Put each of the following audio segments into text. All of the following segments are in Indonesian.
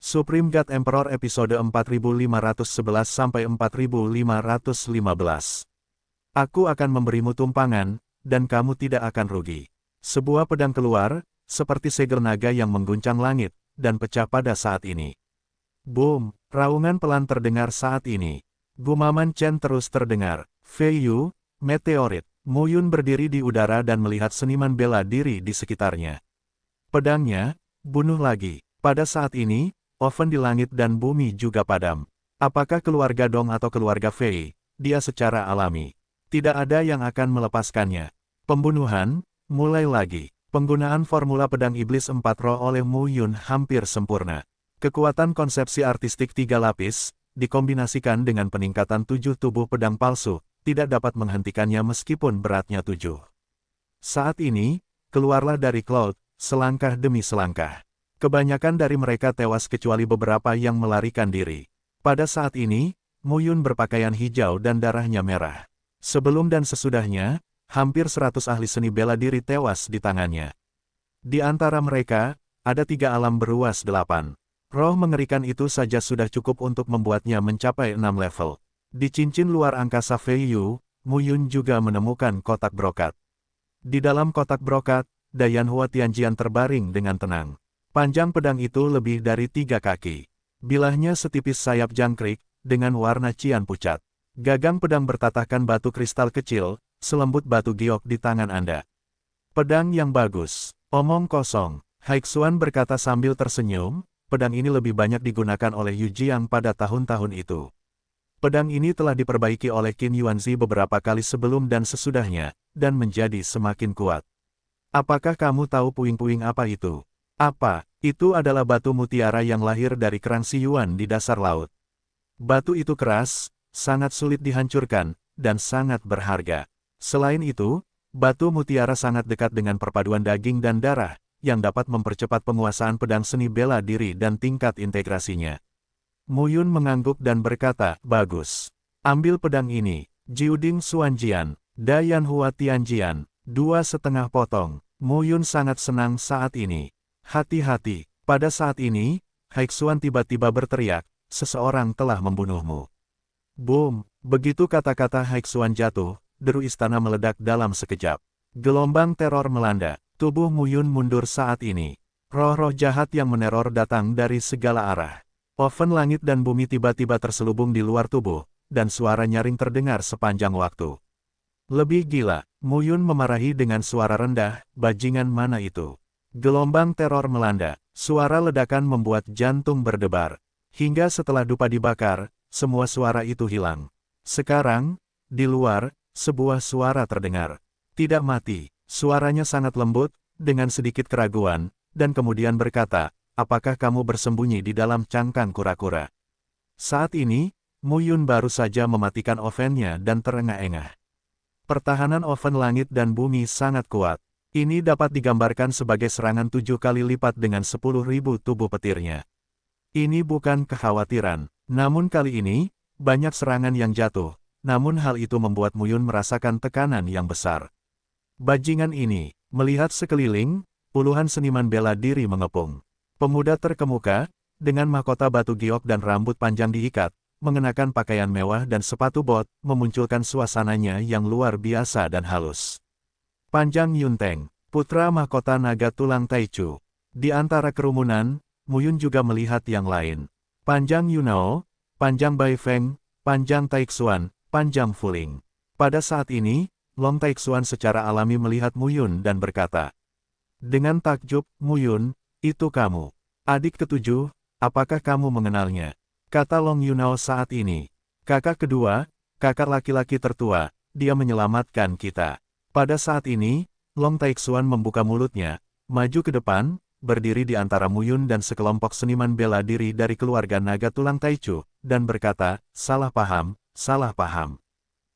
Supreme God Emperor episode 4511-4515. Aku akan memberimu tumpangan, dan kamu tidak akan rugi. Sebuah pedang keluar, seperti segel naga yang mengguncang langit, dan pecah pada saat ini. Boom, raungan pelan terdengar saat ini. Gumaman Chen terus terdengar. Fei Yu, meteorit. Mu Yun berdiri di udara dan melihat seniman bela diri di sekitarnya. Pedangnya, bunuh lagi. Pada saat ini, oven di langit dan bumi juga padam. Apakah keluarga Dong atau keluarga Fei? Dia secara alami. Tidak ada yang akan melepaskannya. Pembunuhan, mulai lagi. Penggunaan formula pedang iblis 4 roh oleh Mu Yun hampir sempurna. Kekuatan konsepsi artistik 3 lapis, dikombinasikan dengan peningkatan 7 tubuh pedang palsu, tidak dapat menghentikannya meskipun beratnya 7. Saat ini, keluarlah dari Cloud, selangkah demi selangkah. Kebanyakan dari mereka tewas kecuali beberapa yang melarikan diri. Pada saat ini, Mu Yun berpakaian hijau dan darahnya merah. Sebelum dan sesudahnya, hampir 100 ahli seni bela diri tewas di tangannya. Di antara mereka, ada 3 alam beruas 8. Roh mengerikan itu saja sudah cukup untuk membuatnya mencapai 6 level. Di cincin luar angkasa Fei Yu, Mu Yun juga menemukan kotak brokat. Di dalam kotak brokat, Dayan Hua Tianjian terbaring dengan tenang. Panjang pedang itu lebih dari 3 kaki. Bilahnya setipis sayap jangkrik, dengan warna cian pucat. Gagang pedang bertatahkan batu kristal kecil, selembut batu giok di tangan Anda. Pedang yang bagus. Omong kosong. Haixuan berkata sambil tersenyum, pedang ini lebih banyak digunakan oleh Yu Jiang pada tahun-tahun itu. Pedang ini telah diperbaiki oleh Qin Yuanzi beberapa kali sebelum dan sesudahnya, dan menjadi semakin kuat. Apakah kamu tahu puing-puing apa itu? Apa? Itu adalah batu mutiara yang lahir dari kerang Siyuan di dasar laut. Batu itu keras, sangat sulit dihancurkan, dan sangat berharga. Selain itu, batu mutiara sangat dekat dengan perpaduan daging dan darah, yang dapat mempercepat penguasaan pedang seni bela diri dan tingkat integrasinya. Mu Yun mengangguk dan berkata, bagus. Ambil pedang ini, Jiuding Xuanjian, Dayan Hua Tianjian, 2,5 potong. Mu Yun sangat senang saat ini. Hati-hati, pada saat ini, Haixuan tiba-tiba berteriak, seseorang telah membunuhmu. Boom, begitu kata-kata Haixuan jatuh, deru istana meledak dalam sekejap. Gelombang teror melanda, tubuh Mu Yun mundur saat ini. Roh-roh jahat yang meneror datang dari segala arah. Oven langit dan bumi tiba-tiba terselubung di luar tubuh, dan suara nyaring terdengar sepanjang waktu. Lebih gila, Mu Yun memarahi dengan suara rendah, bajingan mana itu? Gelombang teror melanda, suara ledakan membuat jantung berdebar. Hingga setelah dupa dibakar, semua suara itu hilang. Sekarang, di luar, sebuah suara terdengar. Tidak mati, suaranya sangat lembut, dengan sedikit keraguan, dan kemudian berkata, apakah kamu bersembunyi di dalam cangkang kura-kura? Saat ini, Mu Yun baru saja mematikan ovennya dan terengah-engah. Pertahanan oven langit dan bumi sangat kuat. Ini dapat digambarkan sebagai serangan 7 kali lipat dengan 10.000 tubuh petirnya. Ini bukan kekhawatiran, namun kali ini, banyak serangan yang jatuh, namun hal itu membuat Mu Yun merasakan tekanan yang besar. Bajingan ini, melihat sekeliling, puluhan seniman bela diri mengepung. Pemuda terkemuka, dengan mahkota batu giok dan rambut panjang diikat, mengenakan pakaian mewah dan sepatu bot, memunculkan suasananya yang luar biasa dan halus. Panjang Yunteng, putra mahkota naga tulang Taichu. Di antara kerumunan, Mu Yun juga melihat yang lain. Panjang Yunao, Panjang Bai Feng, Panjang Taixuan, Panjang Fuling. Pada saat ini, Long Taixuan secara alami melihat Mu Yun dan berkata, dengan takjub, Mu Yun, itu kamu. Adik ketujuh, apakah kamu mengenalnya? Kata Long Yunao saat ini. Kakak kedua, kakak laki-laki tertua, dia menyelamatkan kita. Pada saat ini, Long Taixuan membuka mulutnya, maju ke depan, berdiri di antara Mu Yun dan sekelompok seniman bela diri dari keluarga naga tulang Taichu, dan berkata, salah paham, salah paham.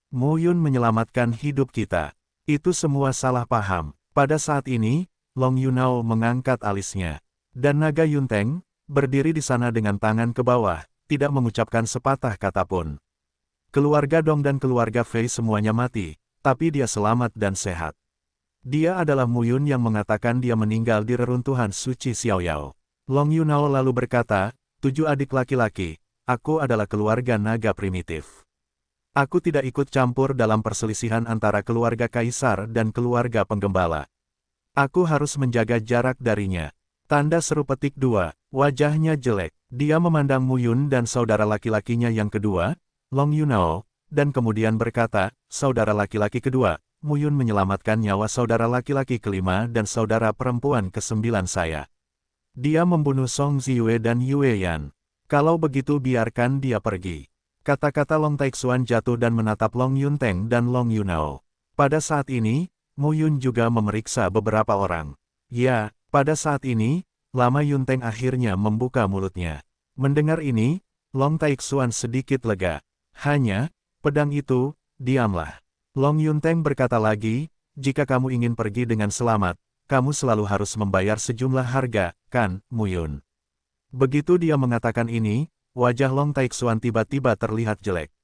Mu Yun menyelamatkan hidup kita. Itu semua salah paham. Pada saat ini, Long Yunao mengangkat alisnya. Dan naga Yunteng, berdiri di sana dengan tangan ke bawah, tidak mengucapkan sepatah kata pun. Keluarga Dong dan keluarga Fei semuanya mati, tapi dia selamat dan sehat. Dia adalah Mu Yun yang mengatakan dia meninggal di reruntuhan suci Xiaoyao. Long Yunao lalu berkata, 7 adik laki-laki, aku adalah keluarga naga primitif. Aku tidak ikut campur dalam perselisihan antara keluarga kaisar dan keluarga penggembala. Aku harus menjaga jarak darinya. Tanda seru petik 2, wajahnya jelek. Dia memandang Mu Yun dan saudara laki-lakinya yang kedua, Long Yunao, dan kemudian berkata, saudara laki-laki kedua, Mu Yun menyelamatkan nyawa saudara laki-laki kelima dan saudara perempuan kesembilan saya. Dia membunuh Song Ziyue dan Yue Yan. Kalau begitu biarkan dia pergi. Kata-kata Long Taixuan jatuh dan menatap Long Yunteng dan Long Yunao. Pada saat ini, Mu Yun juga memeriksa beberapa orang. Ya, pada saat ini, Lama Yunteng akhirnya membuka mulutnya. Mendengar ini, Long Taixuan sedikit lega. Hanya, pedang itu, diamlah. Long Yunteng berkata lagi, jika kamu ingin pergi dengan selamat, kamu selalu harus membayar sejumlah harga, kan, Mu Yun. Begitu dia mengatakan ini, wajah Long Taixuan tiba-tiba terlihat jelek.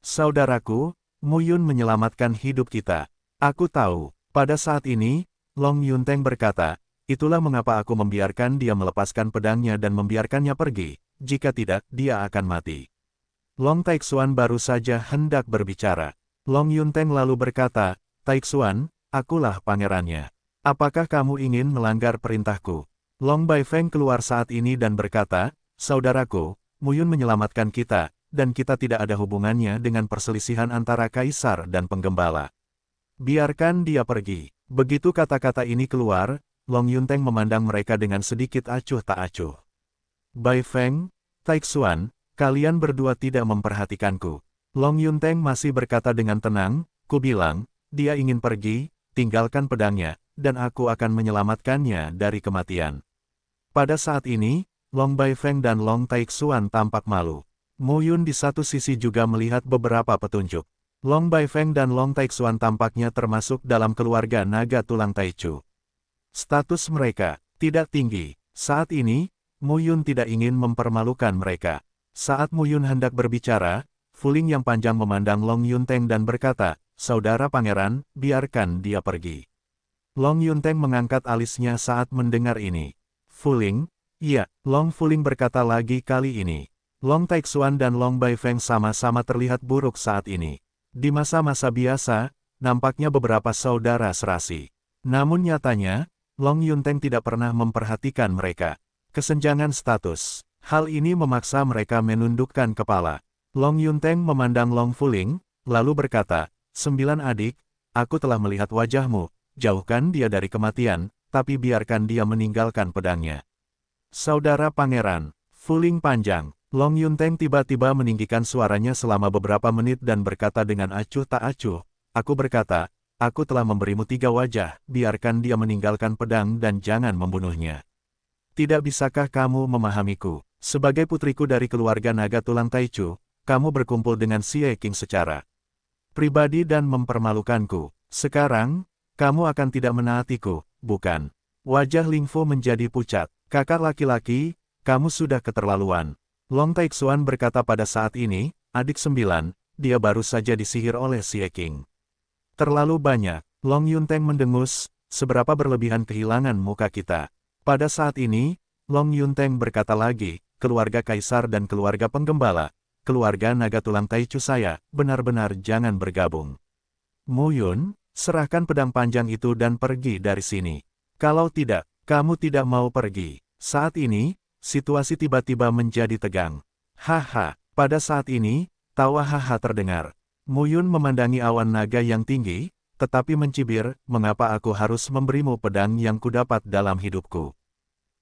Saudaraku, Mu Yun menyelamatkan hidup kita. Aku tahu. Pada saat ini, Long Yunteng berkata, itulah mengapa aku membiarkan dia melepaskan pedangnya dan membiarkannya pergi, jika tidak, dia akan mati. Long Taixuan baru saja hendak berbicara. Long Yunteng lalu berkata, Taixuan, akulah pangerannya. Apakah kamu ingin melanggar perintahku? Long Baifeng keluar saat ini dan berkata, saudaraku, Mu Yun menyelamatkan kita, dan kita tidak ada hubungannya dengan perselisihan antara kaisar dan penggembala. Biarkan dia pergi. Begitu kata-kata ini keluar, Long Yunteng memandang mereka dengan sedikit acuh tak acuh. Baifeng, Taixuan, kalian berdua tidak memperhatikanku. Long Yunteng masih berkata dengan tenang, ku bilang, dia ingin pergi, tinggalkan pedangnya, dan aku akan menyelamatkannya dari kematian. Pada saat ini, Long Baifeng dan Long Taixuan tampak malu. Mu Yun di satu sisi juga melihat beberapa petunjuk. Long Baifeng dan Long Taixuan tampaknya termasuk dalam keluarga naga tulang Taichu. Status mereka tidak tinggi. Saat ini, Mu Yun tidak ingin mempermalukan mereka. Saat Mu Yun hendak berbicara, Fuling yang panjang memandang Long Yunteng dan berkata, saudara pangeran, biarkan dia pergi. Long Yunteng mengangkat alisnya saat mendengar ini. Fuling? Iya, Long Fuling berkata lagi kali ini. Long Taixuan dan Long Baifeng sama-sama terlihat buruk saat ini. Di masa-masa biasa, nampaknya beberapa saudara serasi. Namun nyatanya, Long Yunteng tidak pernah memperhatikan mereka. Kesenjangan status. Hal ini memaksa mereka menundukkan kepala. Long Yunteng memandang Long Fuling, lalu berkata, 9 adik, aku telah melihat wajahmu, jauhkan dia dari kematian, tapi biarkan dia meninggalkan pedangnya. Saudara pangeran, Fuling panjang. Long Yunteng tiba-tiba meninggikan suaranya selama beberapa menit dan berkata dengan acuh tak acuh, aku berkata, aku telah memberimu 3 wajah, biarkan dia meninggalkan pedang dan jangan membunuhnya. Tidak bisakah kamu memahamiku? Sebagai putriku dari keluarga naga tulang Taichu, kamu berkumpul dengan Xie Qing secara pribadi dan mempermalukanku. Sekarang, kamu akan tidak menaatiku, bukan? Wajah Ling Fu menjadi pucat. Kakak laki-laki, kamu sudah keterlaluan. Long Taixuan berkata pada saat ini, adik 9, dia baru saja disihir oleh Xie Qing. Terlalu banyak. Long Yunteng mendengus, seberapa berlebihan kehilangan muka kita. Pada saat ini, Long Yunteng berkata lagi, keluarga kaisar dan keluarga penggembala, keluarga naga tulang Taichu saya, benar-benar jangan bergabung. Mu Yun, serahkan pedang panjang itu dan pergi dari sini. Kalau tidak, kamu tidak mau pergi. Saat ini, situasi tiba-tiba menjadi tegang. Haha, pada saat ini, tawa haha terdengar. Mu Yun memandangi awan naga yang tinggi, tetapi mencibir, mengapa aku harus memberimu pedang yang kudapat dalam hidupku?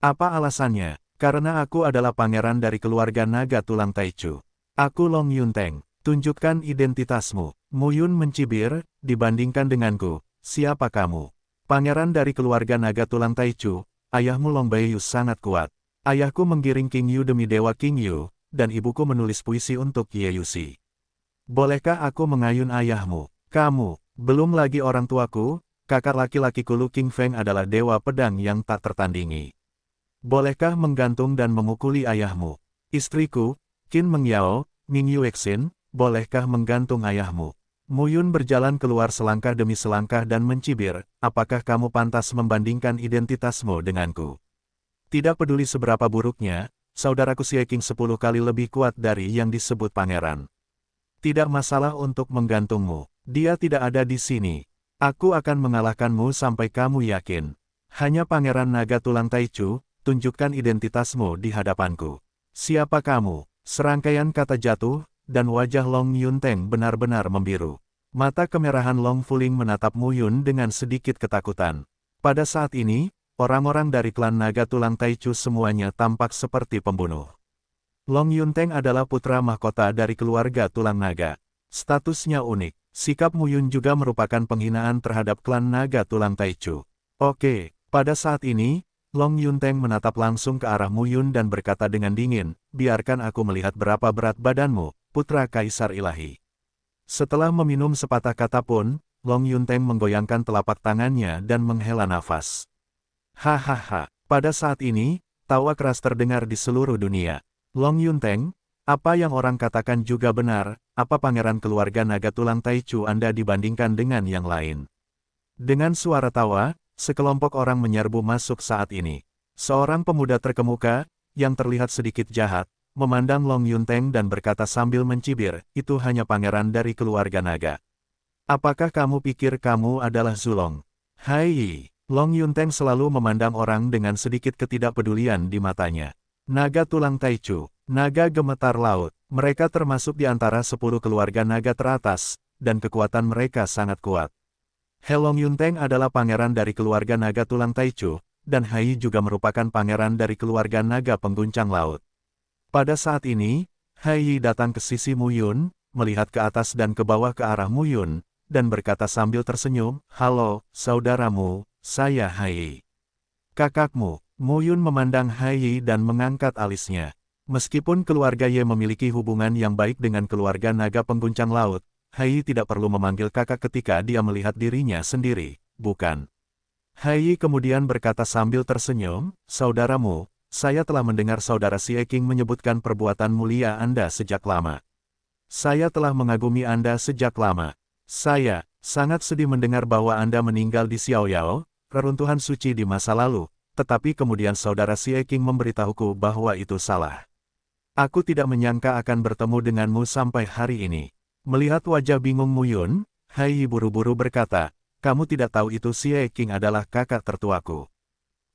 Apa alasannya? Karena aku adalah pangeran dari keluarga naga tulang Taichu. Aku Long Yunteng, tunjukkan identitasmu. Mu Yun mencibir, dibandingkan denganku, siapa kamu? Pangeran dari keluarga naga tulang Taichu, ayahmu Long Baiyu sangat kuat. Ayahku menggiring King Yu demi dewa King Yu, dan ibuku menulis puisi untuk Ye Yuxi. Bolehkah aku mengayun ayahmu? Kamu, belum lagi orang tuaku, kakak laki-lakiku Lu King Feng adalah dewa pedang yang tak tertandingi. Bolehkah menggantung dan memukuli ayahmu? Istriku, Qin Mengyao, Ning Yuexin, bolehkah menggantung ayahmu? Mu Yun berjalan keluar selangkah demi selangkah dan mencibir, apakah kamu pantas membandingkan identitasmu denganku? Tidak peduli seberapa buruknya, saudaraku Xie King 10 kali lebih kuat dari yang disebut pangeran. Tidak masalah untuk menggantungmu. Dia tidak ada di sini. Aku akan mengalahkanmu sampai kamu yakin. Hanya Pangeran Naga Tulang Taichu, tunjukkan identitasmu di hadapanku. Siapa kamu? Serangkaian kata jatuh, dan wajah Long Yunteng benar-benar membiru. Mata kemerahan Long Fuling menatap Mu Yun dengan sedikit ketakutan. Pada saat ini, orang-orang dari klan Naga Tulang Taichu semuanya tampak seperti pembunuh. Long Yunteng adalah putra mahkota dari keluarga Tulang Naga. Statusnya unik. Sikap Mu Yun juga merupakan penghinaan terhadap klan Naga Tulang Taichu. Oke, pada saat ini, Long Yunteng menatap langsung ke arah Mu Yun dan berkata dengan dingin, biarkan aku melihat berapa berat badanmu, putra Kaisar Ilahi. Setelah meminum sepatah kata pun, Long Yunteng menggoyangkan telapak tangannya dan menghela nafas. Hahaha, pada saat ini, tawa keras terdengar di seluruh dunia. Long Yunteng, apa yang orang katakan juga benar, apa pangeran keluarga Naga Tulang Taichu Anda dibandingkan dengan yang lain? Dengan suara tawa, sekelompok orang menyerbu masuk saat ini. Seorang pemuda terkemuka, yang terlihat sedikit jahat, memandang Long Yunteng dan berkata sambil mencibir, itu hanya pangeran dari keluarga naga. Apakah kamu pikir kamu adalah Zulong? Hai! Long Yunteng selalu memandang orang dengan sedikit ketidakpedulian di matanya. Naga Tulang Taichu, naga gemetar laut, mereka termasuk di antara 10 keluarga naga teratas, dan kekuatan mereka sangat kuat. He Long Yunteng adalah pangeran dari keluarga naga Tulang Taichu, dan Hai juga merupakan pangeran dari keluarga naga pengguncang laut. Pada saat ini, Hai datang ke sisi Mu Yun, melihat ke atas dan ke bawah ke arah Mu Yun, dan berkata sambil tersenyum, halo, saudaramu, saya Hai. Kakakmu. Mu Yun memandang Hai dan mengangkat alisnya. Meskipun keluarga Ye memiliki hubungan yang baik dengan keluarga naga pengguncang laut, Hai tidak perlu memanggil kakak ketika dia melihat dirinya sendiri, bukan? Hai kemudian berkata sambil tersenyum, saudaramu, saya telah mendengar saudara Xie King menyebutkan perbuatan mulia Anda sejak lama. Saya telah mengagumi Anda sejak lama. Saya sangat sedih mendengar bahwa Anda meninggal di Xiaoyao, reruntuhan suci di masa lalu. Tetapi kemudian saudara Xie King memberitahuku bahwa itu salah. Aku tidak menyangka akan bertemu denganmu sampai hari ini. Melihat wajah bingung Mu Yun, Hai buru-buru berkata, kamu tidak tahu itu Xie King adalah kakak tertuaku.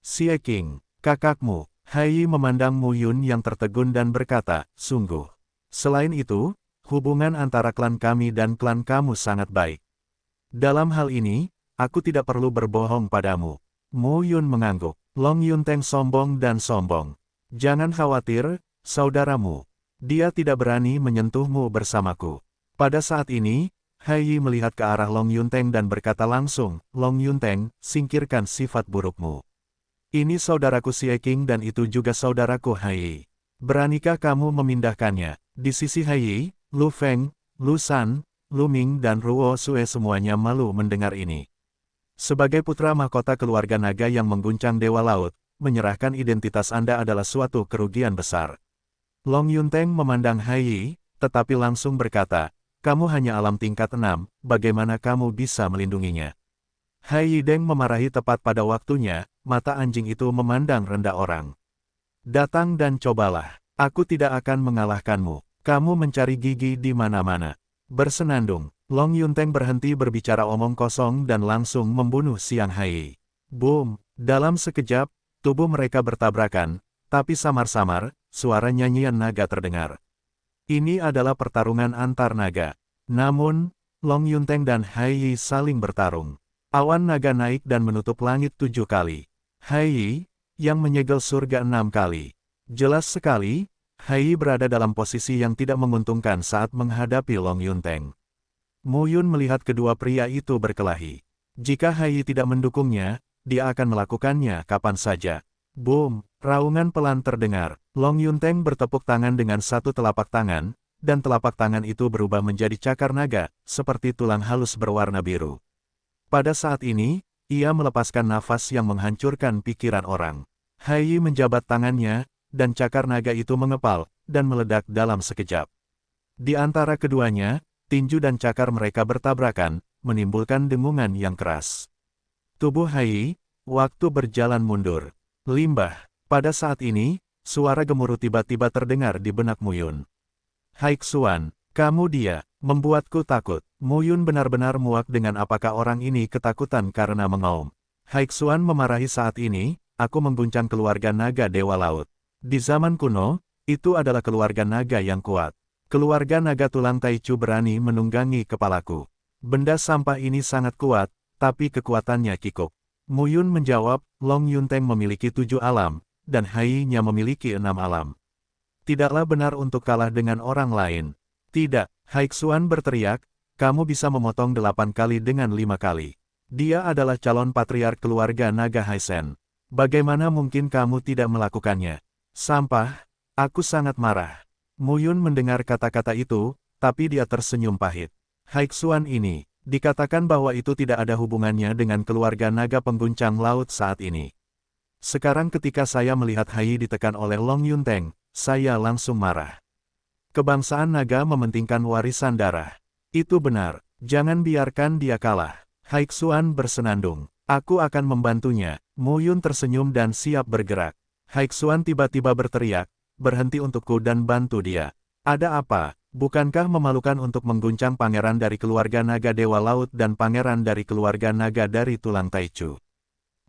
Xie King, kakakmu. Hai memandang Mu Yun yang tertegun dan berkata, sungguh. Selain itu, hubungan antara klan kami dan klan kamu sangat baik. Dalam hal ini, aku tidak perlu berbohong padamu. Mu Yun mengangguk. Long Yunteng sombong dan sombong. Jangan khawatir, saudaramu. Dia tidak berani menyentuhmu bersamaku. Pada saat ini, Hai melihat ke arah Long Yunteng dan berkata langsung, Long Yunteng, singkirkan sifat burukmu. Ini saudaraku Xie King dan itu juga saudaraku Hai. Beranikah kamu memindahkannya? Di sisi Hai, Lu Feng, Lu San, Lu Ming dan Ruo Sue semuanya malu mendengar ini. Sebagai putra mahkota keluarga naga yang mengguncang Dewa Laut, menyerahkan identitas Anda adalah suatu kerugian besar. Long Yunteng memandang Hai, tetapi langsung berkata, kamu hanya alam tingkat 6, bagaimana kamu bisa melindunginya? Hai Deng memarahi tepat pada waktunya, mata anjing itu memandang rendah orang. Datang dan cobalah, aku tidak akan mengalahkanmu, kamu mencari gigi di mana-mana. Bersenandung. Long Yunteng berhenti berbicara omong kosong dan langsung membunuh Xiang Hai. Boom! Dalam sekejap, tubuh mereka bertabrakan, tapi samar-samar, suara nyanyian naga terdengar. Ini adalah pertarungan antar naga. Namun, Long Yunteng dan Hai saling bertarung. Awan naga naik dan menutup langit 7 kali. Hai, yang menyegel surga 6 kali. Jelas sekali, Hai berada dalam posisi yang tidak menguntungkan saat menghadapi Long Yunteng. Mu Yun melihat kedua pria itu berkelahi. Jika Hai tidak mendukungnya, dia akan melakukannya kapan saja. Boom! Raungan pelan terdengar. Long Yunteng bertepuk tangan dengan satu telapak tangan, dan telapak tangan itu berubah menjadi cakar naga, seperti tulang halus berwarna biru. Pada saat ini, ia melepaskan nafas yang menghancurkan pikiran orang. Hai menjabat tangannya, dan cakar naga itu mengepal, dan meledak dalam sekejap. Di antara keduanya, tinju dan cakar mereka bertabrakan, menimbulkan dengungan yang keras. Tubuh Hai, waktu berjalan mundur. Limbah. Pada saat ini, suara gemuruh tiba-tiba terdengar di benak Muyun. Haixuan, kamu dia, membuatku takut. Muyun benar-benar muak dengan apakah orang ini ketakutan karena mengaum. Haixuan memarahi saat ini, aku mengguncang keluarga naga Dewa Laut. Di zaman kuno, itu adalah keluarga naga yang kuat. Keluarga naga tulang Taichu berani menunggangi kepalaku. Benda sampah ini sangat kuat, tapi kekuatannya kikuk. Muyun menjawab, Long Yunteng memiliki 7 alam, dan Hai-nya memiliki 6 alam. Tidaklah benar untuk kalah dengan orang lain. Tidak, Haixuan berteriak, kamu bisa memotong 8 kali dengan 5 kali. Dia adalah calon patriark keluarga naga Haisen. Bagaimana mungkin kamu tidak melakukannya? Sampah, aku sangat marah. Muyun mendengar kata-kata itu, tapi dia tersenyum pahit. Haixuan ini, dikatakan bahwa itu tidak ada hubungannya dengan keluarga naga pengguncang laut saat ini. Sekarang ketika saya melihat Hai ditekan oleh Long Yunteng, saya langsung marah. Kebangsaan naga mementingkan warisan darah. Itu benar, jangan biarkan dia kalah. Haixuan bersenandung. Aku akan membantunya. Muyun tersenyum dan siap bergerak. Haixuan tiba-tiba berteriak, berhenti untukku dan bantu dia. Ada apa? Bukankah memalukan untuk mengguncang pangeran dari keluarga naga Dewa Laut dan pangeran dari keluarga naga dari tulang Taichu?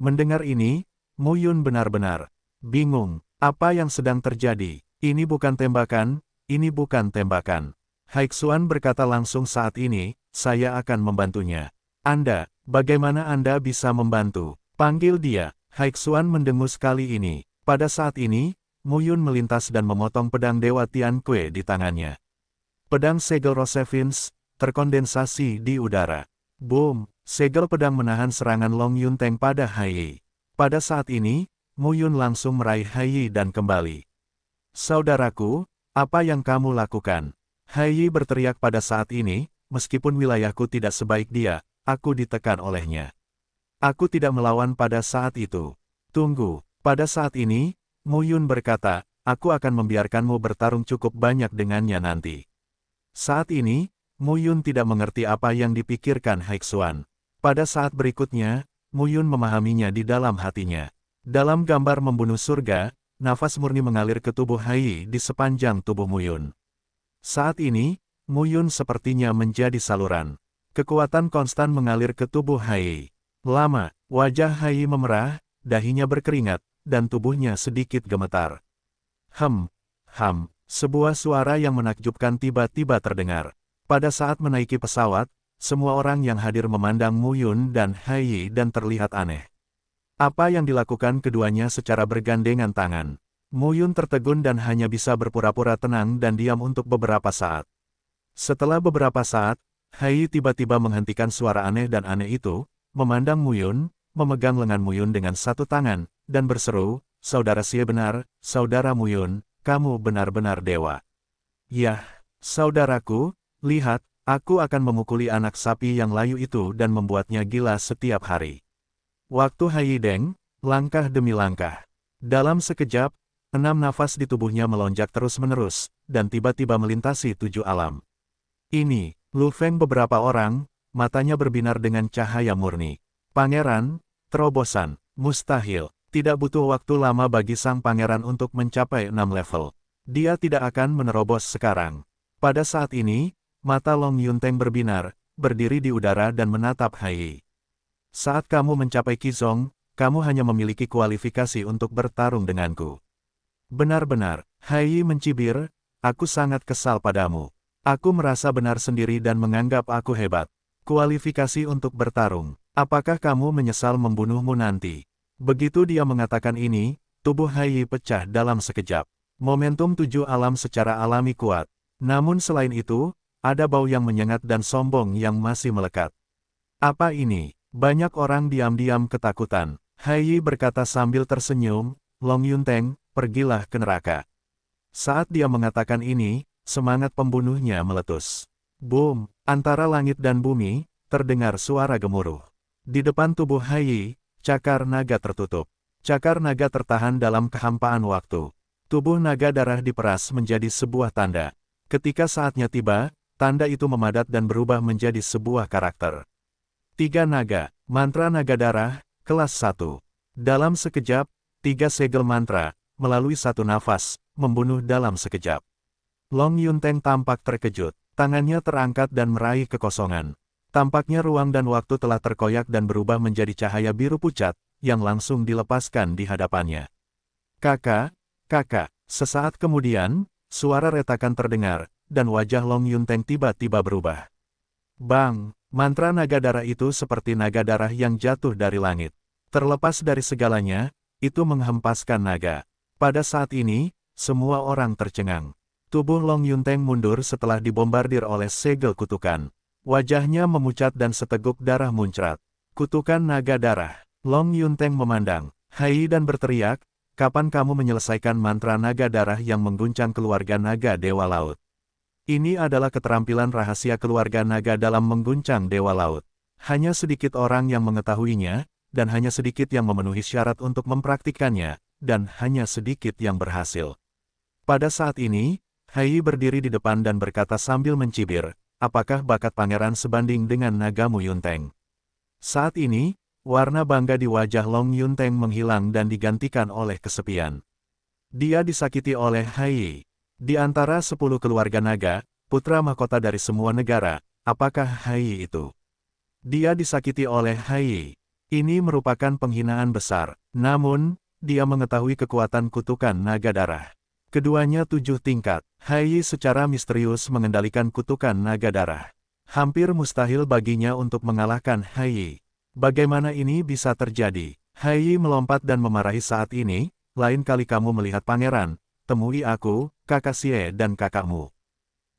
Mendengar ini, Muyun benar-benar bingung. Apa yang sedang terjadi? Ini bukan tembakan, ini bukan tembakan. Haixuan berkata langsung saat ini, saya akan membantunya. Anda, bagaimana Anda bisa membantu? Panggil dia. Haixuan mendengus kali ini. Pada saat ini, Muyun melintas dan memotong pedang Dewa Tian Kue di tangannya. Pedang segel Rosevins terkondensasi di udara. Boom! Segel pedang menahan serangan Long Yunteng pada Hai. Pada saat ini, Muyun langsung meraih Hai dan kembali. Saudaraku, apa yang kamu lakukan? Hai berteriak pada saat ini, meskipun wilayahku tidak sebaik dia, aku ditekan olehnya. Aku tidak melawan pada saat itu. Tunggu, pada saat ini, Muyun berkata, aku akan membiarkanmu bertarung cukup banyak dengannya nanti. Saat ini, Muyun tidak mengerti apa yang dipikirkan Haixuan. Pada saat berikutnya, Muyun memahaminya di dalam hatinya. Dalam gambar membunuh surga, nafas murni mengalir ke tubuh Hai di sepanjang tubuh Muyun. Saat ini, Muyun sepertinya menjadi saluran. Kekuatan konstan mengalir ke tubuh Hai. Lama, wajah Hai memerah, dahinya berkeringat, dan tubuhnya sedikit gemetar. Sebuah suara yang menakjubkan tiba-tiba terdengar. Pada saat menaiki pesawat, semua orang yang hadir memandang Muyun dan Hai dan terlihat aneh. Apa yang dilakukan keduanya secara bergandengan tangan? Muyun tertegun dan hanya bisa berpura-pura tenang dan diam untuk beberapa saat. Setelah beberapa saat, Hai tiba-tiba menghentikan suara aneh dan aneh itu, memandang Muyun, memegang lengan Muyun dengan satu tangan, dan berseru, "Saudara Xie benar, Saudara Muyun, kamu benar-benar dewa." "Yah, saudaraku, lihat, aku akan memukuli anak sapi yang layu itu dan membuatnya gila setiap hari." Waktu Hai Deng, langkah demi langkah. Dalam sekejap, 6 nafas di tubuhnya melonjak terus-menerus, dan tiba-tiba melintasi 7 alam. Ini, Lu Feng beberapa orang, matanya berbinar dengan cahaya murni. Pangeran, terobosan, mustahil, tidak butuh waktu lama bagi sang pangeran untuk mencapai 6 level. Dia tidak akan menerobos sekarang. Pada saat ini, mata Long Yunteng berbinar, berdiri di udara dan menatap Hai. Saat kamu mencapai Qizong, kamu hanya memiliki kualifikasi untuk bertarung denganku. Benar-benar, Hai mencibir, aku sangat kesal padamu. Aku merasa benar sendiri dan menganggap aku hebat. Kualifikasi untuk bertarung, apakah kamu menyesal membunuhmu nanti? Begitu dia mengatakan ini, tubuh Hai pecah dalam sekejap. Momentum 7 alam secara alami kuat. Namun selain itu, ada bau yang menyengat dan sombong yang masih melekat. Apa ini? Banyak orang diam-diam ketakutan. Hai berkata sambil tersenyum, Long Yunteng, pergilah ke neraka. Saat dia mengatakan ini, semangat pembunuhnya meletus. Boom, antara langit dan bumi, terdengar suara gemuruh. Di depan tubuh Hai, cakar naga tertutup. Cakar naga tertahan dalam kehampaan waktu. Tubuh naga darah diperas menjadi sebuah tanda. Ketika saatnya tiba, tanda itu memadat dan berubah menjadi sebuah karakter. 3 naga, mantra naga darah, kelas 1. Dalam sekejap, 3 segel mantra, melalui satu nafas, membunuh dalam sekejap. Long Yunteng tampak terkejut. Tangannya terangkat dan meraih kekosongan. Tampaknya ruang dan waktu telah terkoyak dan berubah menjadi cahaya biru pucat, yang langsung dilepaskan di hadapannya. Kakak, kakak. Sesaat kemudian, suara retakan terdengar, dan wajah Long Yunteng tiba-tiba berubah. Bang! Mantra naga darah itu seperti naga darah yang jatuh dari langit. Terlepas dari segalanya, itu menghempaskan naga. Pada saat ini, semua orang tercengang. Tubuh Long Yunteng mundur setelah dibombardir oleh segel kutukan. Wajahnya memucat dan seteguk darah muncrat. Kutukan naga darah. Long Yunteng memandang Hai dan berteriak, kapan kamu menyelesaikan mantra naga darah yang mengguncang keluarga naga Dewa Laut? Ini adalah keterampilan rahasia keluarga naga dalam mengguncang Dewa Laut. Hanya sedikit orang yang mengetahuinya, dan hanya sedikit yang memenuhi syarat untuk mempraktikkannya, dan hanya sedikit yang berhasil. Pada saat ini, Hai berdiri di depan dan berkata sambil mencibir, apakah bakat pangeran sebanding dengan nagamu Yunteng? Saat ini, warna bangga di wajah Long Yunteng menghilang dan digantikan oleh kesepian. Dia disakiti oleh Hai. Di antara 10 keluarga naga, putra mahkota dari semua negara, apakah Hai itu? Dia disakiti oleh Hai. Ini merupakan penghinaan besar, namun, dia mengetahui kekuatan kutukan naga darah. Keduanya 7 tingkat. Hai secara misterius mengendalikan kutukan naga darah. Hampir mustahil baginya untuk mengalahkan Hai. Bagaimana ini bisa terjadi? Hai melompat dan memarahi saat ini, lain kali kamu melihat pangeran, temui aku, kakak Xie dan kakakmu.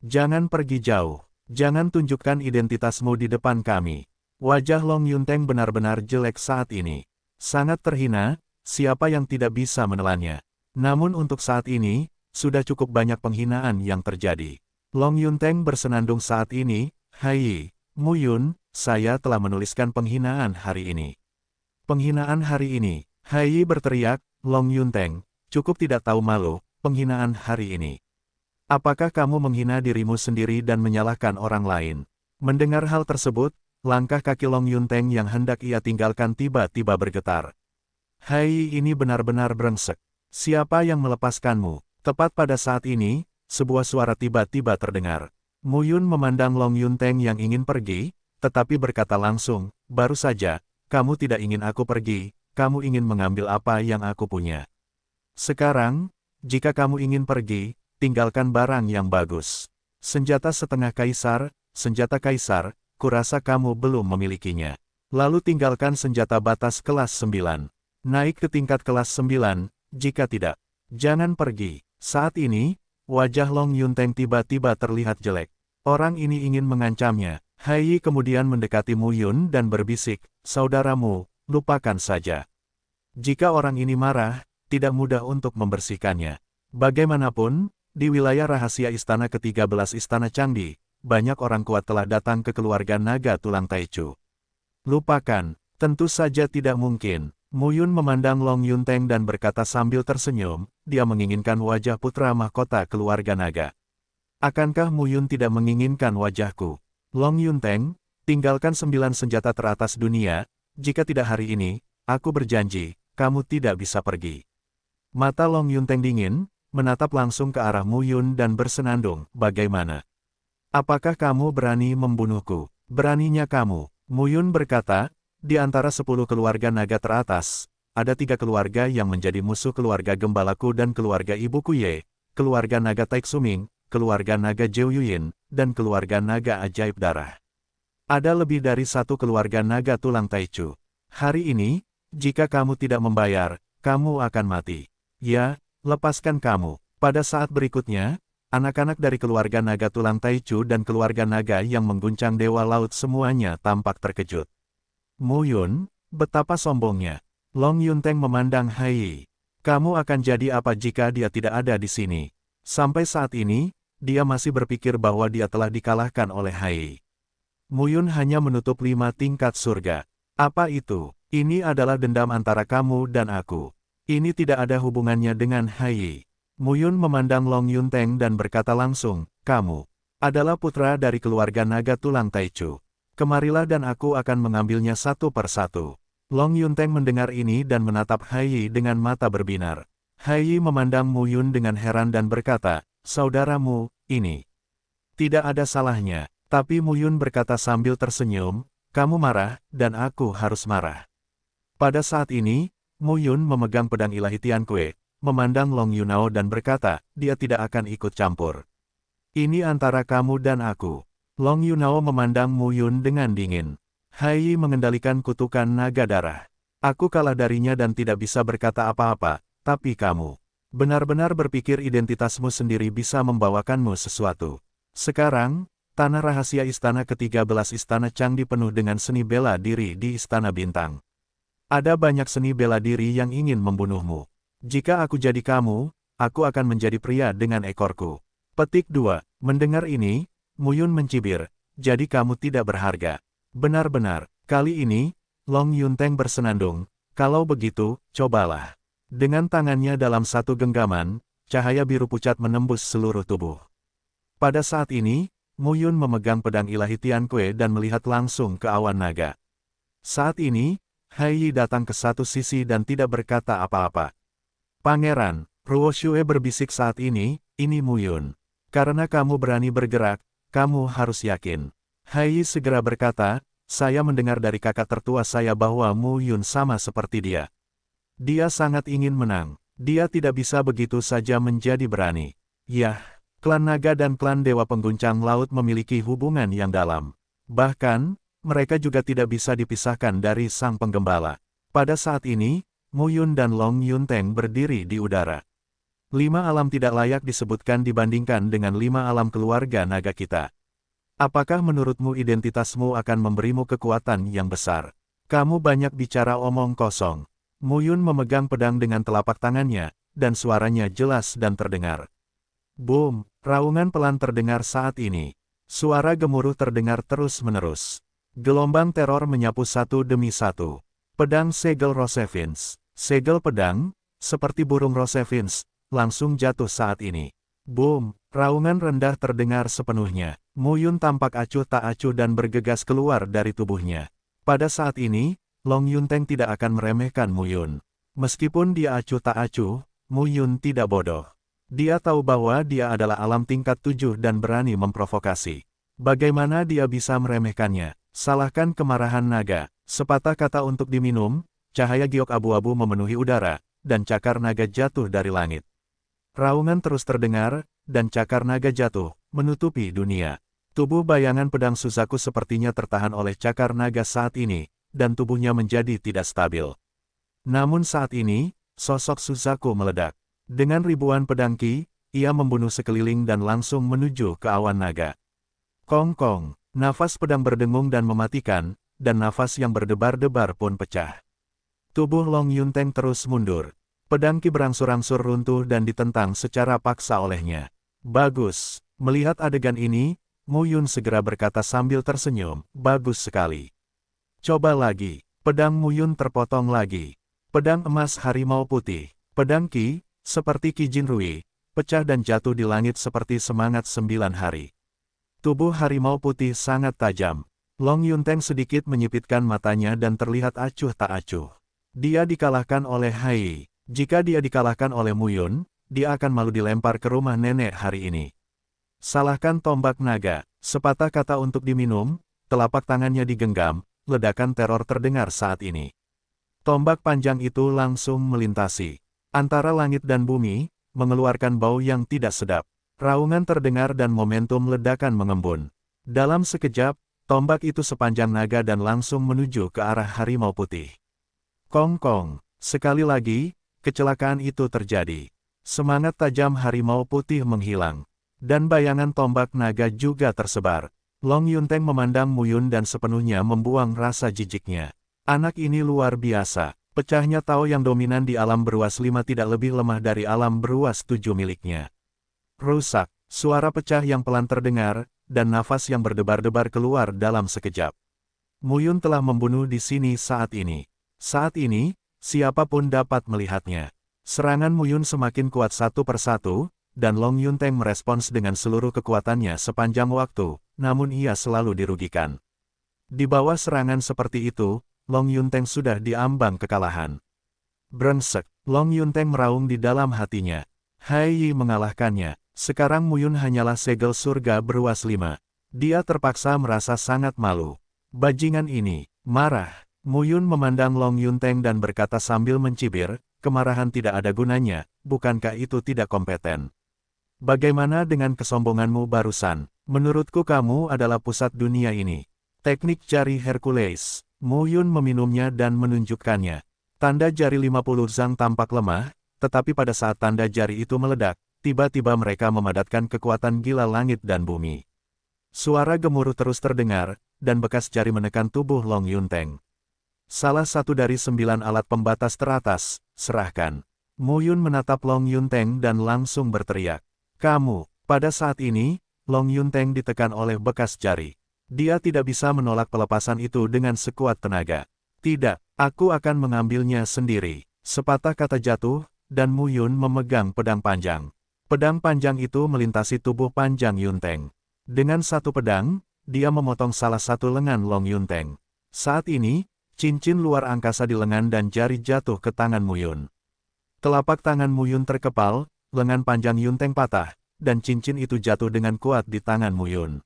Jangan pergi jauh. Jangan tunjukkan identitasmu di depan kami. Wajah Long Yunteng benar-benar jelek saat ini. Sangat terhina, siapa yang tidak bisa menelannya. Namun untuk saat ini, sudah cukup banyak penghinaan yang terjadi. Long Yunteng bersenandung saat ini, Hai, Muyun, saya telah menuliskan penghinaan hari ini. Penghinaan hari ini, Hai berteriak, Long Yunteng, cukup tidak tahu malu, penghinaan hari ini. Apakah kamu menghina dirimu sendiri dan menyalahkan orang lain? Mendengar hal tersebut, langkah kaki Long Yunteng yang hendak ia tinggalkan tiba-tiba bergetar. Hai ini benar-benar brengsek. Siapa yang melepaskanmu? Tepat pada saat ini, sebuah suara tiba-tiba terdengar. Muyun memandang Long Yunteng yang ingin pergi, tetapi berkata langsung, baru saja, kamu tidak ingin aku pergi, kamu ingin mengambil apa yang aku punya. Sekarang, jika kamu ingin pergi, tinggalkan barang yang bagus. Senjata setengah kaisar, senjata kaisar, kurasa kamu belum memilikinya. Lalu tinggalkan senjata batas kelas 9. Naik ke tingkat kelas 9, jika tidak, jangan pergi. Saat ini, wajah Long Yunteng tiba-tiba terlihat jelek. Orang ini ingin mengancamnya. Hai kemudian mendekati Muyun dan berbisik, saudaramu, lupakan saja. Jika orang ini marah, tidak mudah untuk membersihkannya. Bagaimanapun, di wilayah rahasia istana ke-13 Istana Changdi, banyak orang kuat telah datang ke keluarga naga tulang Taichu. Lupakan, tentu saja tidak mungkin. Muyun memandang Long Yunteng dan berkata sambil tersenyum, dia menginginkan wajah putra mahkota keluarga naga. Akankah Muyun tidak menginginkan wajahku? Long Yunteng, tinggalkan 9 senjata teratas dunia, jika tidak hari ini, aku berjanji, kamu tidak bisa pergi. Mata Long Yunteng dingin, menatap langsung ke arah Muyun dan bersenandung, bagaimana? Apakah kamu berani membunuhku? Beraninya kamu? Muyun berkata, di antara 10 keluarga naga teratas, ada 3 keluarga yang menjadi musuh keluarga Gembalaku dan keluarga Ibuku Ye, keluarga naga Taixuming, keluarga naga Zhou-Yuyin, dan keluarga naga ajaib darah. Ada lebih dari 1 keluarga naga tulang Taichu. Hari ini, jika kamu tidak membayar, kamu akan mati. Ya, lepaskan kamu. Pada saat berikutnya, anak-anak dari keluarga naga tulang Taichu dan keluarga naga yang mengguncang Dewa Laut semuanya tampak terkejut. Muyun, betapa sombongnya. Long Yunteng memandang Hai. Kamu akan jadi apa jika dia tidak ada di sini? Sampai saat ini, dia masih berpikir bahwa dia telah dikalahkan oleh Hai. Muyun hanya menutup 5 tingkat surga. Apa itu? Ini adalah dendam antara kamu dan aku. Ini tidak ada hubungannya dengan Hai. Muyun memandang Long Yunteng dan berkata langsung, kamu adalah putra dari keluarga naga tulang Taichu. Kemarilah dan aku akan mengambilnya satu persatu. Long Yunteng mendengar ini dan menatap Hai dengan mata berbinar. Hai Yi memandang Mu Yun dengan heran dan berkata, saudaramu, ini tidak ada salahnya. Tapi Mu Yun berkata sambil tersenyum, kamu marah, dan aku harus marah. Pada saat ini, Mu Yun memegang pedang ilahi Tianque, memandang Long Yunao dan berkata, dia tidak akan ikut campur. Ini antara kamu dan aku. Long Yunao memandang Mu Yun dengan dingin. Hai Yi mengendalikan kutukan naga darah. Aku kalah darinya dan tidak bisa berkata apa-apa, tapi kamu benar-benar berpikir identitasmu sendiri bisa membawakanmu sesuatu. Sekarang, tanah rahasia istana ke-13 Istana Chang dipenuh dengan seni bela diri di Istana Bintang. Ada banyak seni bela diri yang ingin membunuhmu. Jika aku jadi kamu, aku akan menjadi pria dengan ekorku. Petik 2. Mendengar ini, Mu Yun mencibir, jadi kamu tidak berharga. Benar-benar, kali ini, Long Yunteng bersenandung, kalau begitu, cobalah. Dengan tangannya dalam satu genggaman, cahaya biru pucat menembus seluruh tubuh. Pada saat ini, Mu Yun memegang pedang ilahi Tianque dan melihat langsung ke awan naga. Saat ini, Hai Yi datang ke satu sisi dan tidak berkata apa-apa. Pangeran, Ruo Xue berbisik saat ini Mu Yun. Karena kamu berani bergerak, kamu harus yakin. Hai Yi segera berkata, saya mendengar dari kakak tertua saya bahwa Mu Yun sama seperti dia. Dia sangat ingin menang. Dia tidak bisa begitu saja menjadi berani. Yah, klan naga dan klan dewa pengguncang laut memiliki hubungan yang dalam. Bahkan, mereka juga tidak bisa dipisahkan dari sang penggembala. Pada saat ini, Mu Yun dan Long Yunteng berdiri di udara. 5 alam tidak layak disebutkan dibandingkan dengan 5 alam keluarga naga kita. Apakah menurutmu identitasmu akan memberimu kekuatan yang besar? Kamu banyak bicara omong kosong. Mu Yun memegang pedang dengan telapak tangannya, dan suaranya jelas dan terdengar. Boom, raungan pelan terdengar saat ini. Suara gemuruh terdengar terus-menerus. Gelombang teror menyapu satu demi satu. Pedang segel Rosevins. Segel pedang, seperti burung Rosevins, langsung jatuh saat ini. Boom, raungan rendah terdengar sepenuhnya. Mu Yun tampak acuh tak acuh dan bergegas keluar dari tubuhnya. Pada saat ini, Long Yunteng tidak akan meremehkan Mu Yun. Meskipun dia acuh tak acuh, Mu Yun tidak bodoh. Dia tahu bahwa dia adalah alam tingkat 7 dan berani memprovokasi. Bagaimana dia bisa meremehkannya? Salahkan kemarahan naga. Sepatah kata untuk diminum, cahaya giok abu-abu memenuhi udara, dan cakar naga jatuh dari langit. Raungan terus terdengar, dan cakar naga jatuh, menutupi dunia. Tubuh bayangan pedang Suzaku sepertinya tertahan oleh cakar naga saat ini, dan tubuhnya menjadi tidak stabil. Namun saat ini, sosok Suzaku meledak. Dengan ribuan pedang Ki, ia membunuh sekeliling dan langsung menuju ke awan naga. Kong-kong, nafas pedang berdengung dan mematikan, dan nafas yang berdebar-debar pun pecah. Tubuh Long Yunteng terus mundur. Pedang Ki berangsur-angsur runtuh dan ditentang secara paksa olehnya. Bagus, melihat adegan ini, Mu Yun segera berkata sambil tersenyum, bagus sekali. Coba lagi, pedang Mu Yun terpotong lagi. Pedang emas harimau putih, pedang Ki, seperti Qi Jinrui, pecah dan jatuh di langit seperti semangat 9 hari. Tubuh harimau putih sangat tajam. Long Yunteng sedikit menyipitkan matanya dan terlihat acuh tak acuh. Dia dikalahkan oleh Hai Yi. Jika dia dikalahkan oleh Mu Yun, dia akan malu dilempar ke rumah nenek hari ini. Salahkan tombak naga, sepatah kata untuk diminum, telapak tangannya digenggam, ledakan teror terdengar saat ini. Tombak panjang itu langsung melintasi antara langit dan bumi, mengeluarkan bau yang tidak sedap. Raungan terdengar dan momentum ledakan mengembun. Dalam sekejap, tombak itu sepanjang naga dan langsung menuju ke arah harimau putih. Kong-kong, sekali lagi, kecelakaan itu terjadi. Semangat tajam harimau putih menghilang. Dan bayangan tombak naga juga tersebar. Long Yunteng memandang Mu Yun dan sepenuhnya membuang rasa jijiknya. Anak ini luar biasa. Pecahnya Tao yang dominan di alam beruas 5 tidak lebih lemah dari alam beruas 7 miliknya. Rusak, suara pecah yang pelan terdengar, dan nafas yang berdebar-debar keluar dalam sekejap. Mu Yun telah membunuh di sini saat ini. Saat ini, siapapun dapat melihatnya. Serangan Mu Yun semakin kuat satu persatu, dan Long Yunteng merespons dengan seluruh kekuatannya sepanjang waktu, namun ia selalu dirugikan. Di bawah serangan seperti itu, Long Yunteng sudah diambang kekalahan. Brengsek, Long Yunteng meraung di dalam hatinya. Hai Yi mengalahkannya. Sekarang Muyun hanyalah segel surga beruas 5. Dia terpaksa merasa sangat malu. Bajingan ini, marah. Muyun memandang Long Yunteng dan berkata sambil mencibir, kemarahan tidak ada gunanya, bukankah itu tidak kompeten? Bagaimana dengan kesombonganmu barusan? Menurutku kamu adalah pusat dunia ini. Teknik jari Hercules. Muyun meminumnya dan menunjukkannya. Tanda jari 50 Zhang tampak lemah, tetapi pada saat tanda jari itu meledak, tiba-tiba mereka memadatkan kekuatan gila langit dan bumi. Suara gemuruh terus terdengar, dan bekas jari menekan tubuh Long Yunteng. Salah satu dari 9 alat pembatas teratas, serahkan. Muyun menatap Long Yunteng dan langsung berteriak. Kamu, pada saat ini, Long Yunteng ditekan oleh bekas jari. Dia tidak bisa menolak pelepasan itu dengan sekuat tenaga. Tidak, aku akan mengambilnya sendiri. Sepatah kata jatuh, dan Muyun memegang pedang panjang. Pedang panjang itu melintasi tubuh panjang Yunteng. Dengan satu pedang, dia memotong salah satu lengan Long Yunteng. Saat ini, cincin luar angkasa di lengan dan jari jatuh ke tangan Muyun. Telapak tangan Muyun terkepal, lengan panjang Yunteng patah, dan cincin itu jatuh dengan kuat di tangan Muyun.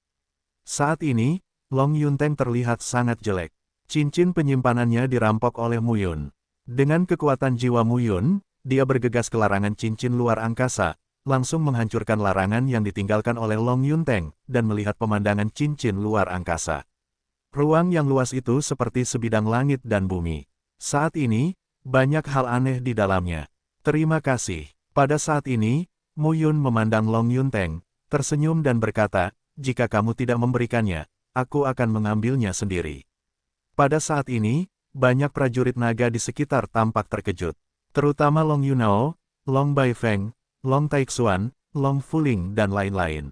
Saat ini, Long Yunteng terlihat sangat jelek. Cincin penyimpanannya dirampok oleh Muyun. Dengan kekuatan jiwa Muyun, dia bergegas ke larangan cincin luar angkasa, langsung menghancurkan larangan yang ditinggalkan oleh Long Yunteng, dan melihat pemandangan cincin luar angkasa. Ruang yang luas itu seperti sebidang langit dan bumi. Saat ini, banyak hal aneh di dalamnya. Terima kasih. Pada saat ini, Muyun memandang Long Yunteng, tersenyum dan berkata, jika kamu tidak memberikannya, aku akan mengambilnya sendiri. Pada saat ini, banyak prajurit naga di sekitar tampak terkejut. Terutama Long Yunao, Long Baifeng, Long Taixuan, Long Fuling dan lain-lain.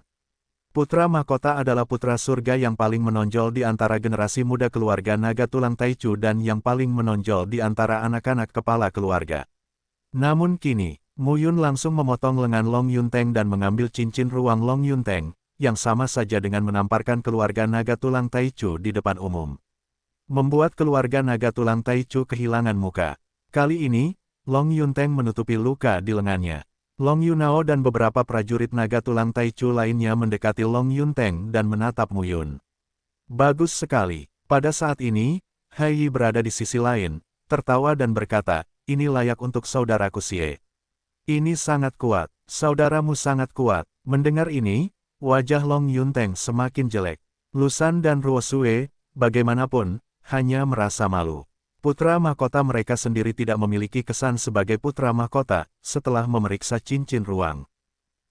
Putra mahkota adalah putra surga yang paling menonjol di antara generasi muda keluarga naga tulang Taichu dan yang paling menonjol di antara anak-anak kepala keluarga. Namun kini, Muyun langsung memotong lengan Long Yunteng dan mengambil cincin ruang Long Yunteng, yang sama saja dengan menamparkan keluarga naga tulang Taichu di depan umum. Membuat keluarga naga tulang Taichu kehilangan muka. Kali ini, Long Yunteng menutupi luka di lengannya. Long Yunao dan beberapa prajurit naga tulang Taichu lainnya mendekati Long Yunteng dan menatap Muyun. Bagus sekali. Pada saat ini, Hai Yi berada di sisi lain, tertawa dan berkata, ini layak untuk saudaraku Xie. Ini sangat kuat, saudaramu sangat kuat. Mendengar ini, wajah Long Yunteng semakin jelek. Lusan dan Ruosue, bagaimanapun, hanya merasa malu. Putra mahkota mereka sendiri tidak memiliki kesan sebagai putra mahkota, setelah memeriksa cincin ruang.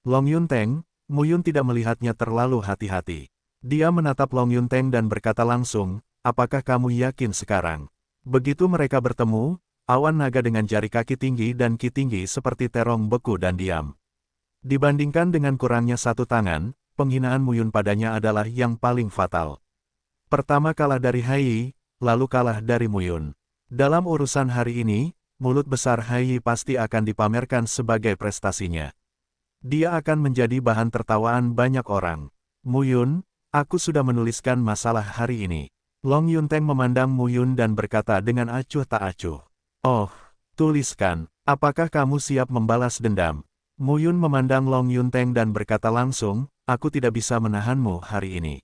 Long Yunteng, Muyun tidak melihatnya terlalu hati-hati. Dia menatap Long Yunteng dan berkata langsung, apakah kamu yakin sekarang? Begitu mereka bertemu, awan naga dengan jari kaki tinggi dan ki tinggi seperti terong beku dan diam. Dibandingkan dengan kurangnya satu tangan, penghinaan Muyun padanya adalah yang paling fatal. Pertama kalah dari Hai Yi, lalu kalah dari Muyun. Dalam urusan hari ini, mulut besar Hai Yi pasti akan dipamerkan sebagai prestasinya. Dia akan menjadi bahan tertawaan banyak orang. Muyun, aku sudah menuliskan masalah hari ini. Long Yunteng memandang Muyun dan berkata dengan acuh tak acuh. Oh, tuliskan, apakah kamu siap membalas dendam? Muyun memandang Long Yunteng dan berkata langsung, aku tidak bisa menahanmu hari ini.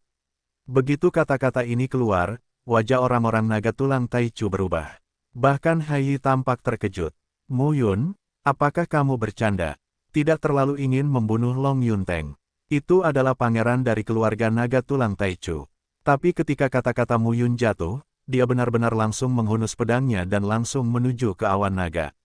Begitu kata-kata ini keluar, wajah orang-orang naga tulang Taichu berubah. Bahkan Hai Yi tampak terkejut. Muyun, apakah kamu bercanda? Tidak terlalu ingin membunuh Long Yunteng. Itu adalah pangeran dari keluarga naga tulang Taichu. Tapi ketika kata-kata Muyun jatuh, dia benar-benar langsung menghunus pedangnya dan langsung menuju ke awan naga.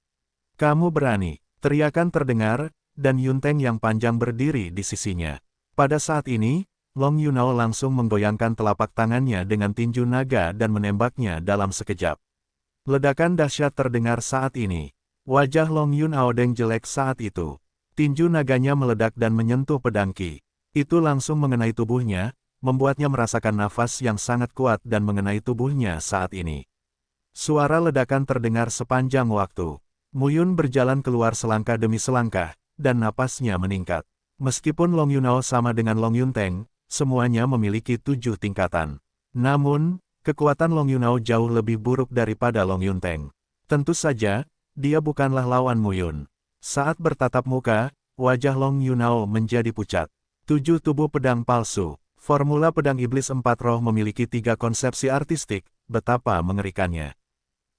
Kamu berani, teriakan terdengar, dan Yunteng yang panjang berdiri di sisinya. Pada saat ini, Long Yunao langsung menggoyangkan telapak tangannya dengan tinju naga dan menembaknya dalam sekejap. Ledakan dahsyat terdengar saat ini. Wajah Long Yunao deng jelek saat itu. Tinju naganya meledak dan menyentuh pedang Ki. Itu langsung mengenai tubuhnya, membuatnya merasakan nafas yang sangat kuat dan mengenai tubuhnya saat ini. Suara ledakan terdengar sepanjang waktu. Muyun berjalan keluar selangkah demi selangkah, dan napasnya meningkat. Meskipun Long Yunao sama dengan Long Yunteng, semuanya memiliki 7 tingkatan. Namun, kekuatan Long Yunao jauh lebih buruk daripada Long Yunteng. Tentu saja, dia bukanlah lawan Mu Yun. Saat bertatap muka, wajah Long Yunao menjadi pucat. 7 tubuh pedang palsu. Formula pedang iblis 4 roh memiliki 3 konsepsi artistik, betapa mengerikannya.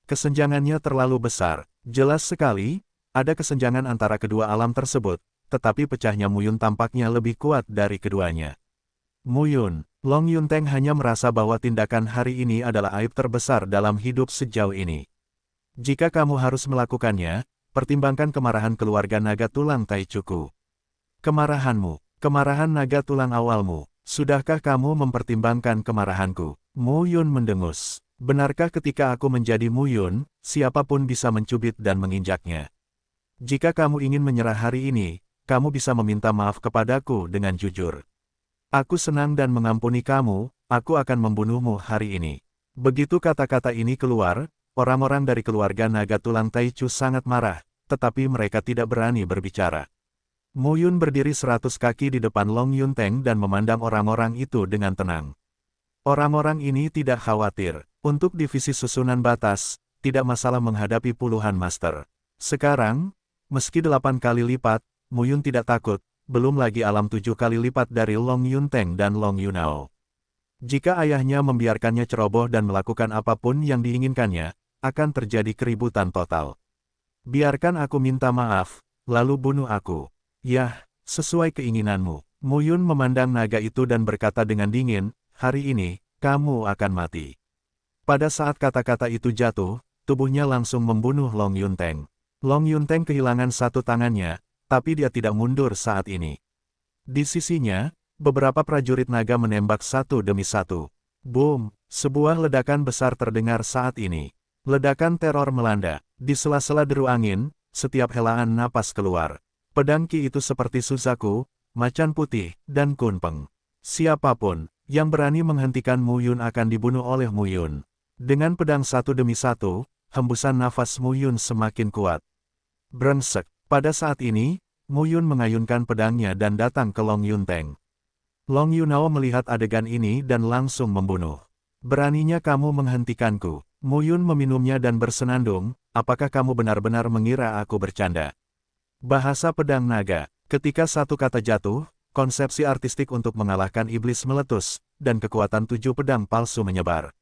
Kesenjangannya terlalu besar. Jelas sekali, ada kesenjangan antara kedua alam tersebut, tetapi pecahnya Mu Yun tampaknya lebih kuat dari keduanya. Mu Yun, Long Yunteng hanya merasa bahwa tindakan hari ini adalah aib terbesar dalam hidup sejauh ini. Jika kamu harus melakukannya, pertimbangkan kemarahan keluarga naga tulang Taichuku. Kemarahan naga tulang awalmu. Sudahkah kamu mempertimbangkan kemarahanku? Mu Yun mendengus. Benarkah ketika aku menjadi Mu Yun, siapapun bisa mencubit dan menginjaknya? Jika kamu ingin menyerah hari ini, kamu bisa meminta maaf kepadaku dengan jujur. Aku senang dan mengampuni kamu, aku akan membunuhmu hari ini. Begitu kata-kata ini keluar, orang-orang dari keluarga naga tulang Taichu sangat marah, tetapi mereka tidak berani berbicara. Mu Yun berdiri 100 kaki di depan Long Yunteng dan memandang orang-orang itu dengan tenang. Orang-orang ini tidak khawatir. Untuk divisi susunan batas, tidak masalah menghadapi puluhan master. Sekarang, meski 8 kali lipat, Mu Yun tidak takut, belum lagi alam 7 kali lipat dari Long Yunteng dan Long Yunao. Jika ayahnya membiarkannya ceroboh dan melakukan apapun yang diinginkannya, akan terjadi keributan total. Biarkan aku minta maaf, lalu bunuh aku. Yah, sesuai keinginanmu. Mu Yun memandang naga itu dan berkata dengan dingin, hari ini, kamu akan mati. Pada saat kata-kata itu jatuh, tubuhnya langsung membunuh Long Yunteng. Long Yunteng kehilangan satu tangannya, tapi dia tidak mundur saat ini. Di sisinya, beberapa prajurit naga menembak satu demi satu. Boom! Sebuah ledakan besar terdengar saat ini. Ledakan teror melanda. Di sela-sela deru angin, setiap helaan napas keluar. Pedang Ki itu seperti Suzaku, macan putih, dan Kunpeng. Siapapun yang berani menghentikan Mu Yun akan dibunuh oleh Mu Yun. Dengan pedang satu demi satu, hembusan nafas Mu Yun semakin kuat. Brengsek. Pada saat ini, Mu Yun mengayunkan pedangnya dan datang ke Long Yunteng. Long Yunao melihat adegan ini dan langsung membunuh. Beraninya kamu menghentikanku. Mu Yun meminumnya dan bersenandung, apakah kamu benar-benar mengira aku bercanda? Bahasa pedang naga. Ketika satu kata jatuh, konsepsi artistik untuk mengalahkan iblis meletus, dan kekuatan 7 pedang palsu menyebar.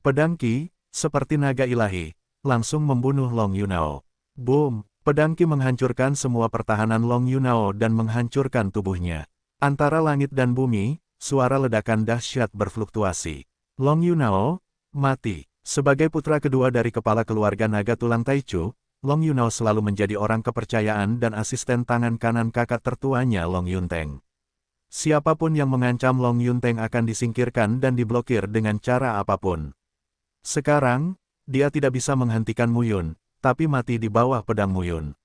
Pedang Ki, seperti naga ilahi, langsung membunuh Long Yunao. Boom! Pedang Ki menghancurkan semua pertahanan Long Yunao dan menghancurkan tubuhnya. Antara langit dan bumi, suara ledakan dahsyat berfluktuasi. Long Yunao mati. Sebagai putra kedua dari kepala keluarga naga tulang Taichu, Long Yunao selalu menjadi orang kepercayaan dan asisten tangan kanan kakak tertuanya Long Yunteng. Siapapun yang mengancam Long Yunteng akan disingkirkan dan diblokir dengan cara apapun. Sekarang, dia tidak bisa menghentikan Mu Yun, tapi mati di bawah pedang Mu Yun.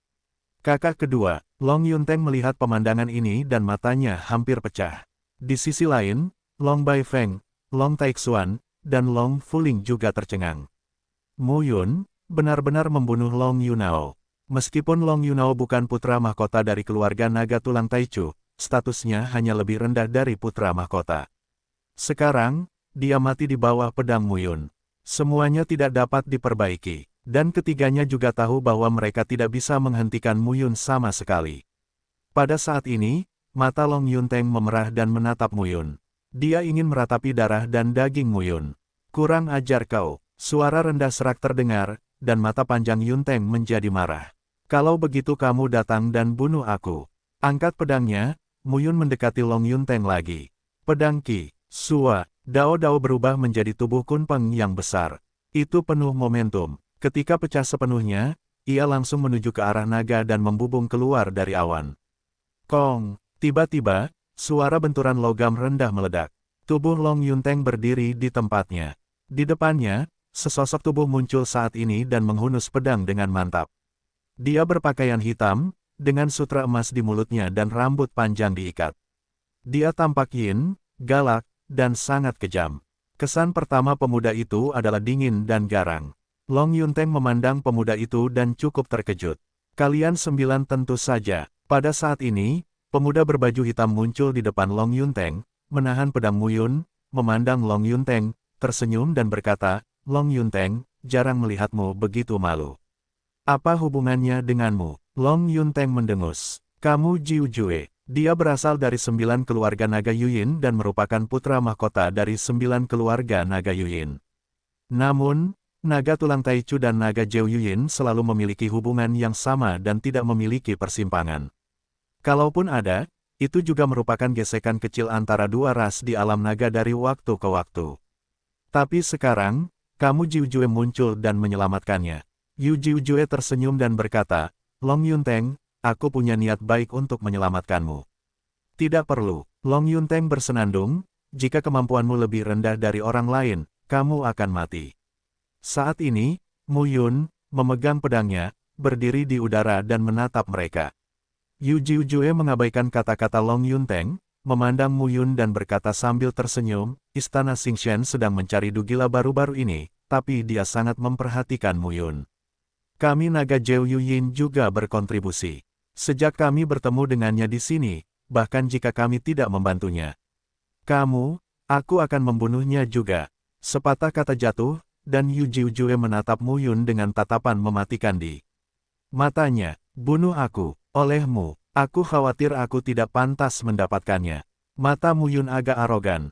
Kakak kedua, Long Yunteng melihat pemandangan ini dan matanya hampir pecah. Di sisi lain, Long Baifeng, Long Taixuan, dan Long Fuling juga tercengang. Mu Yun benar-benar membunuh Long Yunao. Meskipun Long Yunao bukan putra mahkota dari keluarga naga tulang Taichu, statusnya hanya lebih rendah dari putra mahkota. Sekarang, dia mati di bawah pedang Mu Yun. Semuanya tidak dapat diperbaiki. Dan ketiganya juga tahu bahwa mereka tidak bisa menghentikan Mu Yun sama sekali. Pada saat ini, mata Long Yunteng memerah dan menatap Mu Yun. Dia ingin meratapi darah dan daging Mu Yun. Kurang ajar kau. Suara rendah serak terdengar, dan mata panjang Yunteng menjadi marah. Kalau begitu kamu datang dan bunuh aku. Angkat pedangnya, Mu Yun mendekati Long Yunteng lagi. Pedang Ki, Sua, Dao-Dao berubah menjadi tubuh Kunpeng yang besar. Itu penuh momentum. Ketika pecah sepenuhnya, ia langsung menuju ke arah naga dan membubung keluar dari awan. Kong! Tiba-tiba, suara benturan logam rendah meledak. Tubuh Long Yunteng berdiri di tempatnya. Di depannya, sesosok tubuh muncul saat ini dan menghunus pedang dengan mantap. Dia berpakaian hitam, dengan sutra emas di mulutnya dan rambut panjang diikat. Dia tampak yin, galak, dan sangat kejam. Kesan pertama pemuda itu adalah dingin dan garang. Long Yunteng memandang pemuda itu dan cukup terkejut. Kalian 9 tentu saja. Pada saat ini, pemuda berbaju hitam muncul di depan Long Yunteng, menahan pedang Mu Yun, memandang Long Yunteng, tersenyum dan berkata, Long Yunteng, jarang melihatmu begitu malu. Apa hubungannya denganmu? Long Yunteng mendengus. Kamu Jiu Jue. Dia berasal dari 9 keluarga naga Yuyin dan merupakan putra mahkota dari 9 keluarga naga Yuyin. Namun, naga tulang Taichu dan naga Zhou Yuyin selalu memiliki hubungan yang sama dan tidak memiliki persimpangan. Kalaupun ada, itu juga merupakan gesekan kecil antara dua ras di alam naga dari waktu ke waktu. Tapi sekarang, kamu Jiu Jue muncul dan menyelamatkannya. Yu Jiu Jue tersenyum dan berkata, Long Yunteng, aku punya niat baik untuk menyelamatkanmu. Tidak perlu. Long Yunteng bersenandung, jika kemampuanmu lebih rendah dari orang lain, kamu akan mati. Saat ini, Mu Yun, memegang pedangnya, berdiri di udara dan menatap mereka. Yu Jiu Jue mengabaikan kata-kata Long Yunteng, memandang Mu Yun dan berkata sambil tersenyum, Istana Xingshen sedang mencari dugila baru-baru ini, tapi dia sangat memperhatikan Mu Yun. Kami naga Zhou Yuyin juga berkontribusi. Sejak kami bertemu dengannya di sini, bahkan jika kami tidak membantunya. Aku akan membunuhnya juga. Sepatah kata jatuh, dan Yu Jiu Jue menatap Mu Yun dengan tatapan mematikan di matanya. Bunuh aku, olehmu, aku khawatir aku tidak pantas mendapatkannya. Mata Mu Yun agak arogan,